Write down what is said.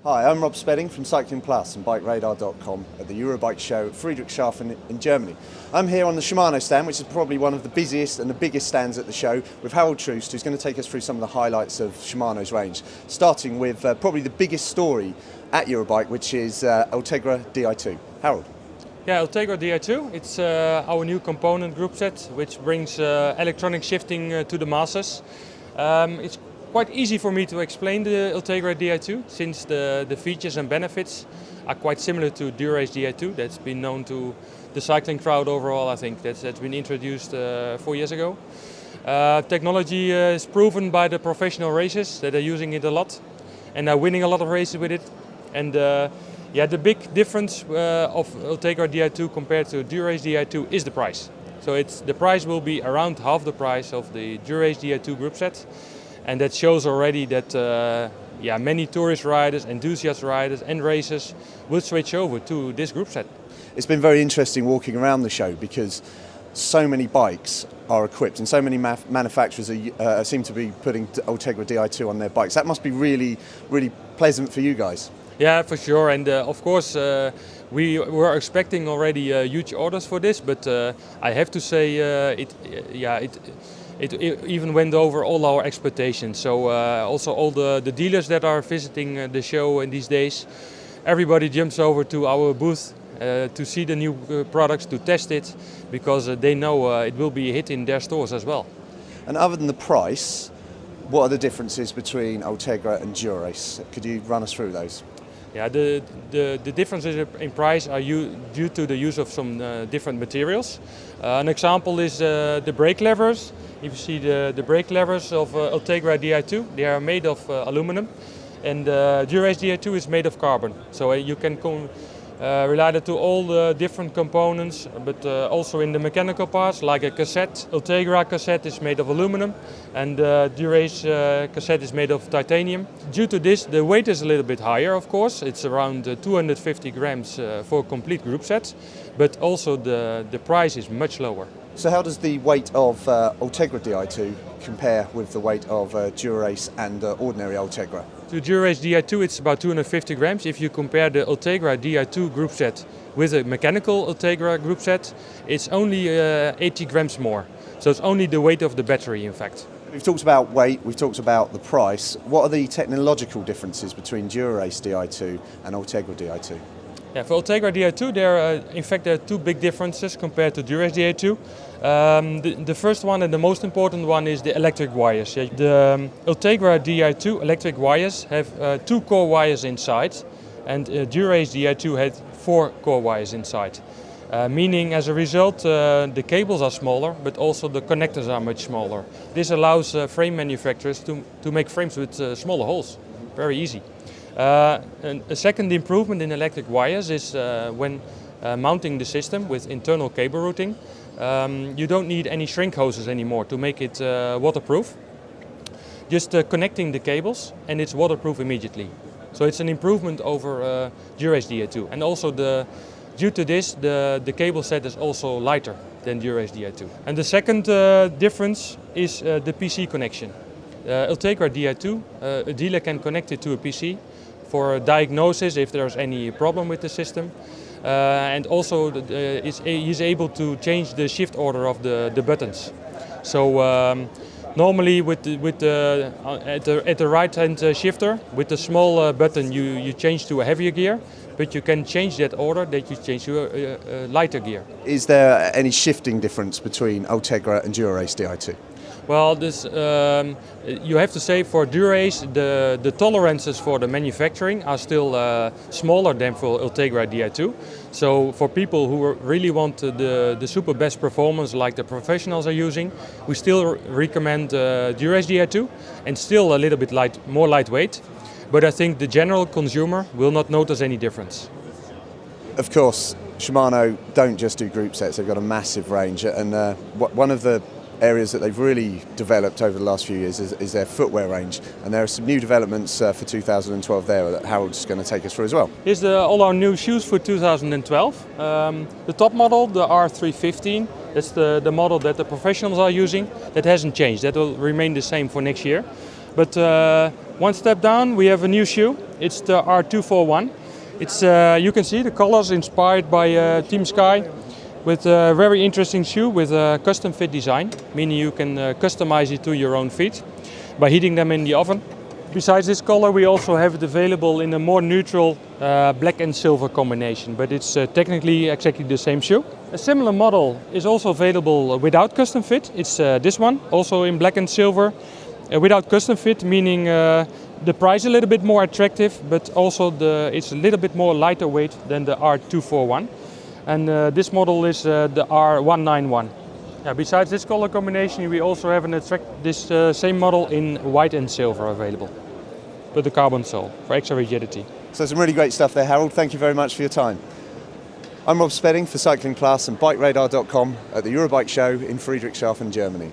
Hi, I'm Rob Spedding from Cycling Plus and BikeRadar.com at the Eurobike show at Friedrichshafen in Germany. I'm here on the Shimano stand, which is probably one of the busiest and the biggest stands at the show, with Harold Troost, who's going to take us through some of the highlights of Shimano's range, starting with probably the biggest story at Eurobike, which is Ultegra Di2. Harold. Yeah, Ultegra Di2, it's our new component group set, which brings electronic shifting to the masses. It's quite easy for me to explain the Ultegra Di2, since the features and benefits are quite similar to Dura Di2. That's been known to the cycling crowd overall. I think that's been introduced 4 years ago. Technology is proven by the professional racers that are using it a lot and are winning a lot of races with it. And the big difference of Ultegra Di2 compared to Dura Di2 is the price. So the price will be around half the price of the Dura Di2 group set. And that shows already that many tourist riders, enthusiast riders and racers will switch over to this group set. It's been very interesting walking around the show because so many bikes are equipped and so many manufacturers seem to be putting Ultegra Di2 on their bikes. That must be really, really pleasant for you guys. Yeah, for sure. And of course, we were expecting already huge orders for this, but I have to say it even went over all our expectations. So also all the dealers that are visiting the show in these days, everybody jumps over to our booth to see the new products, to test it, because they know it will be a hit in their stores as well. And other than the price, what are the differences between Ultegra and Dura-Ace? Could you run us through those? Yeah, the differences in price are due to the use of some different materials. An example is the brake levers. If you see the brake levers of Ultegra Di2, they are made of aluminum, and Dura Di2 is made of carbon. So you can relate it to all the different components, but also in the mechanical parts, like a cassette. Ultegra cassette is made of aluminum, and Dura-Ace cassette is made of titanium. Due to this, the weight is a little bit higher, of course. It's around 250 grams for a complete group set, but also the price is much lower. So how does the weight of Ultegra Di2 compare with the weight of Dura-Ace and ordinary Ultegra? To Dura-Ace Di2 it's about 250 grams. If you compare the Ultegra Di2 group set with a mechanical Ultegra group set, it's only 80 grams more. So it's only the weight of the battery, in fact. We've talked about weight, we've talked about the price. What are the technological differences between Dura-Ace Di2 and Ultegra Di2? Yeah, for Ultegra Di2, there are two big differences compared to Dura-Ace Di2. The first one and the most important one is the electric wires. The Ultegra Di2 electric wires have 2 core wires inside, and Dura-Ace Di2 had 4 core wires inside. Meaning, as a result, the cables are smaller, but also the connectors are much smaller. This allows frame manufacturers to make frames with smaller holes. Very easy. And a second improvement in electric wires is when mounting the system with internal cable routing. You don't need any shrink hoses anymore to make it waterproof. Just connecting the cables and it's waterproof immediately. So it's an improvement over Dura-Ace Di2. And also due to this, the cable set is also lighter than Dura-Ace Di2. And the second difference is the PC connection. Ultegra Di2, a dealer can connect it to a PC for a diagnosis if there's any problem with the system. And also he's able to change the shift order of the buttons. So normally at the right hand shifter, with the small button you change to a heavier gear, but you can change that order that you change to a lighter gear. Is there any shifting difference between Ultegra and Dura-Ace Di2? Well, you have to say for Dura-Ace the tolerances for the manufacturing are still smaller than for Ultegra Di2. So for people who really want the super best performance like the professionals are using, we still recommend Dura-Ace Di2 and still a little bit more lightweight. But I think the general consumer will not notice any difference. Of course, Shimano don't just do group sets, they've got a massive range, and one of the areas that they've really developed over the last few years is their footwear range, and there are some new developments for 2012 there that Harold's going to take us through as well. Here's all our new shoes for 2012. The top model, the R315, that's the model that the professionals are using. That hasn't changed, that will remain the same for next year. But one step down, we have a new shoe. It's the R241. It's you can see the colors inspired by Team Sky, with a very interesting shoe with a custom fit design, meaning you can customize it to your own feet by heating them in the oven. Besides this color, we also have it available in a more neutral black and silver combination, but it's technically exactly the same shoe. A similar model is also available without custom fit. It's this one, also in black and silver, without custom fit, meaning the price a little bit more attractive, but also it's a little bit more lighter weight than the R241. And this model is the R191. Besides this color combination, we also have this same model in white and silver available, with the carbon sole for extra rigidity. So some really great stuff there, Harold. Thank you very much for your time. I'm Rob Spedding for Cycling Plus and BikeRadar.com at the Eurobike show in Friedrichshafen, Germany.